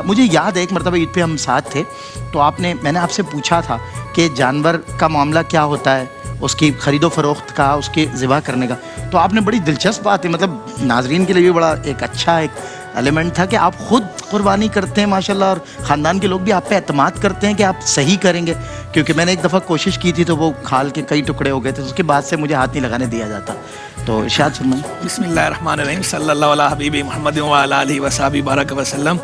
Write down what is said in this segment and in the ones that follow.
مجھے یاد ہے ایک مرتبہ عید پہ ہم ساتھ تھے تو میں نے آپ سے پوچھا تھا کہ جانور کا معاملہ کیا ہوتا ہے، اس کی خرید و فروخت کا، اس کے ذبح کرنے کا، تو آپ نے بڑی دلچسپ بات ہے، مطلب ناظرین کے لیے بھی بڑا ایک اچھا ایک ایلیمنٹ تھا کہ آپ خود قربانی کرتے ہیں ماشاءاللہ، اور خاندان کے لوگ بھی آپ پہ اعتماد کرتے ہیں کہ آپ صحیح کریں گے. کیونکہ میں نے ایک دفعہ کوشش کی تھی تو وہ کھال کے کئی ٹکڑے ہو گئے تھے، اس کے بعد سے مجھے ہاتھ نہیں لگانے دیا جاتا. تو ارشاد فرمائیں. بسم اللہ الرحمن الرحیم، صلی اللہ علیہ حبیب محمد وعلی آلہ وصحبہ بارک وسلم.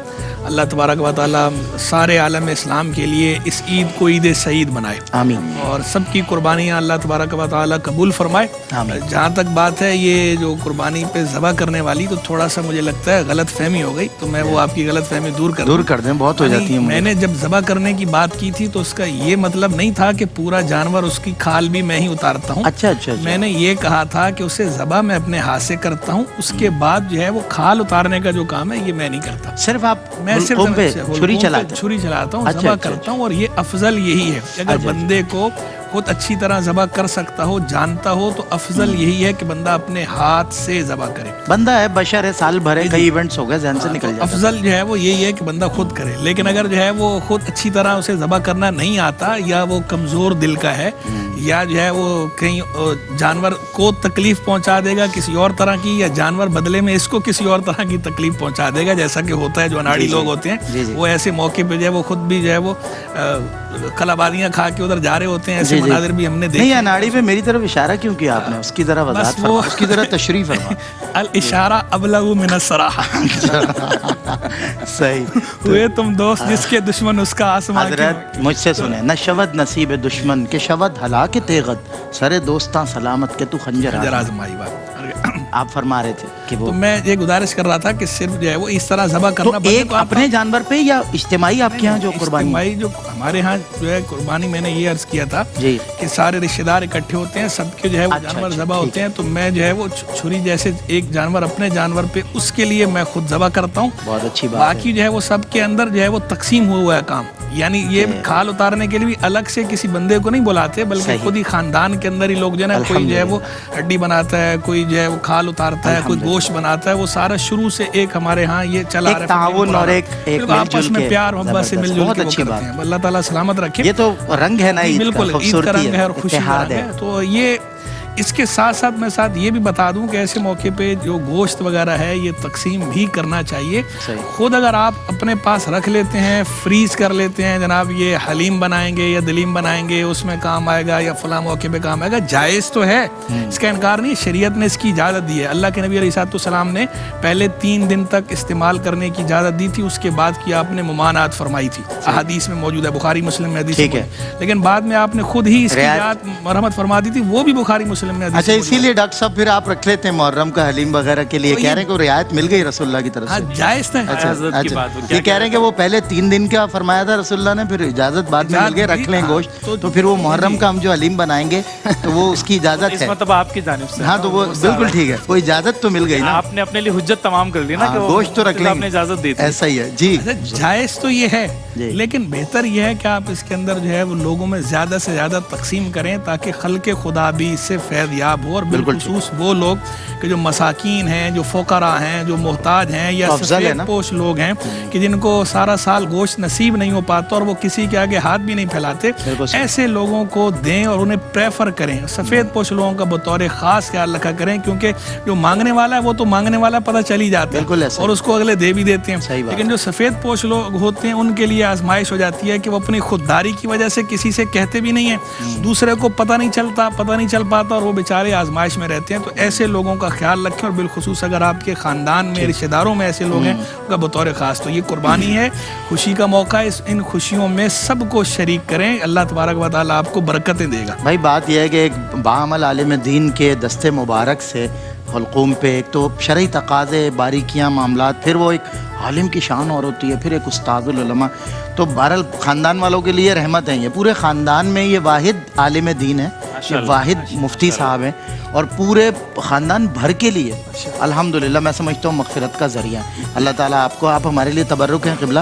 اللہ تبارک و تعالیٰ سارے عالم اسلام کے لیے اس عید کو عید سعید بنائے، آمین، اور سب کی قربانیاں اللہ تبارک و تعالیٰ قبول فرمائے. آمین. جہاں تک بات ہے یہ جو قربانی پہ ذبح کرنے والی، تو تھوڑا سا مجھے لگتا ہے غلط فہمی ہو گئی، تو میں وہ آپ کی غلط فہمی دور کر دیں. بہت ہو جاتی ہے. میں نے جب ذبح کرنے کی بات کی تھی تو اس کا یہ مطلب نہیں تھا کہ پورا جانور اس کی کھال بھی میں ہی اتارتا ہوں. اچھا. میں نے یہ کہا تھا کہ اسے ذبح میں اپنے ہاتھ سے کرتا ہوں، اس کے بعد جو ہے وہ کھال اتارنے کا جو کام ہے یہ میں نہیں کرتا. صرف آپ میں چھری چلاتا ہوں، ذبح کرتا ہوں. اور یہ افضل یہی ہے کہ اگر بندے کو خود اچھی طرح ذبح کر سکتا ہو، جانتا ہو، تو افضل یہی ہے کہ بندہ اپنے ہاتھ سے ذبح کرے. بندہ ہے، بشر ہے، سال بھر ہے، کئی ایونٹس ہو گئے، ذہن سے نکل جاتا. افضل جو ہے وہ یہی ہے کہ بندہ خود کرے. لیکن اگر جو ہے وہ خود اچھی طرح اسے ذبح کرنا نہیں آتا، یا وہ کمزور دل کا ہے، یا جو ہے وہ کہیں جانور کو تکلیف پہنچا دے گا کسی اور طرح کی، یا جانور بدلے میں اس کو کسی اور طرح کی تکلیف پہنچا دے گا، جیسا کہ ہوتا ہے جو اناڑی لوگ ہوتے ہیں، وہ ایسے موقع پہ جو ہے وہ خود بھی جو ہے وہ کلابادیاں کھا کے ادھر جا رہے ہوتے ہیں. ایسے مناظر بھی ہم نے دیکھے. نہیں، اناڑی پہ میری طرف اشارہ کیوں کیا آپ نے؟ اس کی ذرا وضاحت فرما، اس کی ذرا تشریح فرما. الاشارہ ابلغ من الصراحہ. صحیح. ہوئے تم دوست جس کے دشمن اس کا آسمان. حضرت مجھ سے سنیں، نہ شود نصیب دشمن کے شود ہلاک تیغت، سرے دوستاں سلامت کے تو خنجر آزمائی. بات آپ فرما رہے تھے کہ وہ، تو میں یہ گزارش کر رہا تھا کہ صرف جو ہے وہ اس طرح ذبح کرنا. تو ایک اپنے جانور پہ یا اجتماعی آپ کے ہاں جو قربانی؟ اجتماعی جو ہمارے ہاں جو ہے قربانی، میں نے یہ عرض کیا تھا کہ سارے رشتہ دار اکٹھے ہوتے ہیں، سب کے جو ہے وہ جانور ذبح ہوتے ہیں. تو میں جو ہے وہ چھری جیسے ایک جانور اپنے جانور پہ، اس کے لیے میں خود ذبح کرتا ہوں. بہت اچھی بات. باقی جو ہے وہ سب کے اندر جو ہے وہ تقسیم ہوا ہے کام. یعنی یہ کھال اتارنے کے لیے بھی الگ سے کسی بندے کو نہیں بلاتے، بلکہ خود ہی خاندان کے اندر ہی لوگ جو ہے کوئی جو ہے وہ ہڈی بناتا ہے، کوئی جو ہے وہ کھال اتارتا ہے، کوئی گوشت بناتا ہے. وہ سارا شروع سے ایک ہمارے ہاں یہ چلا رہا ہے، تعاون اور ایک آپس میں پیار محبت سے مل جل کے وہ کرتے ہیں. اللہ تعالیٰ سلامت رکھے. یہ تو رنگ ہے نا، بالکل عید کا رنگ ہے اور خوشی کا رنگ ہے. تو یہ اس کے ساتھ ساتھ میں یہ بھی بتا دوں کہ ایسے موقع پہ جو گوشت وغیرہ ہے یہ تقسیم بھی کرنا چاہیے. خود اگر آپ اپنے پاس رکھ لیتے ہیں، فریز کر لیتے ہیں، جناب یہ حلیم بنائیں گے یا دلیم بنائیں گے، اس میں کام آئے گا، یا فلاں موقع پہ کام آئے گا، جائز تو ہے، اس کا انکار نہیں. شریعت نے اس کی اجازت دی ہے. اللہ کے نبی علیہ السلام نے پہلے 3 دن تک استعمال کرنے کی اجازت دی تھی، اس کے بعد کی آپ نے ممانعت فرمائی تھی. احادیث میں موجود ہے، بخاری مسلم میں حدیث ہے. لیکن بعد میں آپ نے خود ہی اس کی اجازت مرحمت فرما دی تھی، وہ بھی بخاری مسلم. اچھا، اسی لیے ڈاکٹر صاحب پھر آپ رکھ لیتے ہیں محرم کا حلیم وغیرہ کے لیے، کہہ رہے ہیں کہ رعایت مل گئی رسول اللہ کی طرف سے. جائز ہے. یہ کہہ رہے ہیں کہ وہ پہلے 3 دن کا فرمایا تھا رسول اللہ نے، پھر اجازت بعد میں مل گئی، رکھ لیں گوشت. تو پھر وہ محرم کا ہم جو حلیم بنائیں گے تو وہ اس کی اجازت ہے، مطلب آپ کی جانب سے. ہاں، تو وہ بالکل ٹھیک ہے، وہ اجازت تو مل گئی نا. آپ نے اپنے لیے حجت تمام کر لی نا کہ گوشت تو رکھ لیں، آپ نے اجازت دی تھی. ایسا ہی ہے. جی، جائز تو یہ ہے، لیکن بہتر یہ ہے کہ آپ اس کے اندر جو ہے وہ لوگوں میں زیادہ سے زیادہ تقسیم کریں، تاکہ خلق خدا بھی اس سے فیض یاب ہو. اور بالخصوص وہ لوگ کہ جو مساکین ہیں، جو فقراء ہیں، جو محتاج ہیں، یا سفید پوش لوگ ہیں کہ جن کو سارا سال گوشت نصیب نہیں ہو پاتا اور وہ کسی کے آگے ہاتھ بھی نہیں پھیلاتے، ایسے لوگوں کو دیں اور انہیں پریفر کریں. سفید پوش لوگوں کا بطور خاص خیال رکھا کریں، کیونکہ جو مانگنے والا ہے وہ تو مانگنے والا پتہ چل ہی جاتا ہے اور اس کو اگلے دے بھی دیتے ہیں. لیکن جو سفید پوش لوگ ہوتے ہیں ان کے لیے آزمائش ہو جاتی ہے کہ وہ اپنی خودداری کی وجہ سے کسی سے کہتے بھی نہیں ہیں، دوسرے کو پتہ نہیں چل پاتا اور وہ بیچارے آزمائش میں رہتے ہیں. تو ایسے لوگوں کا خیال رکھیں، اور بالخصوص اگر آپ کے خاندان میں، رشتہ داروں میں ایسے لوگ ہیں ان کا بطور خاص. تو یہ قربانی ہے، خوشی کا موقع ہے، ان خوشیوں میں سب کو شریک کریں. اللہ تبارک و تعالیٰ آپ کو برکتیں دے گا. بھائی بات یہ ہے کہ ایک باعمل عالم دین کے دستے مبارک سے حلقوم پہ ایک تو شرعی تقاضے، باریکیاں، معاملات، پھر وہ ایک عالم کی شان اور ہوتی ہے، پھر ایک استاد العلماء. تو بہرحال خاندان والوں کے لیے رحمت ہیں. یہ پورے خاندان میں یہ واحد عالم دین ہے، یہ واحد مفتی صاحب ہیں، اور پورے خاندان بھر کے لیے الحمدللہ میں سمجھتا ہوں مغفرت کا ذریعہ. اللہ تعالیٰ آپ کو، آپ ہمارے لیے تبرک ہیں قبلہ.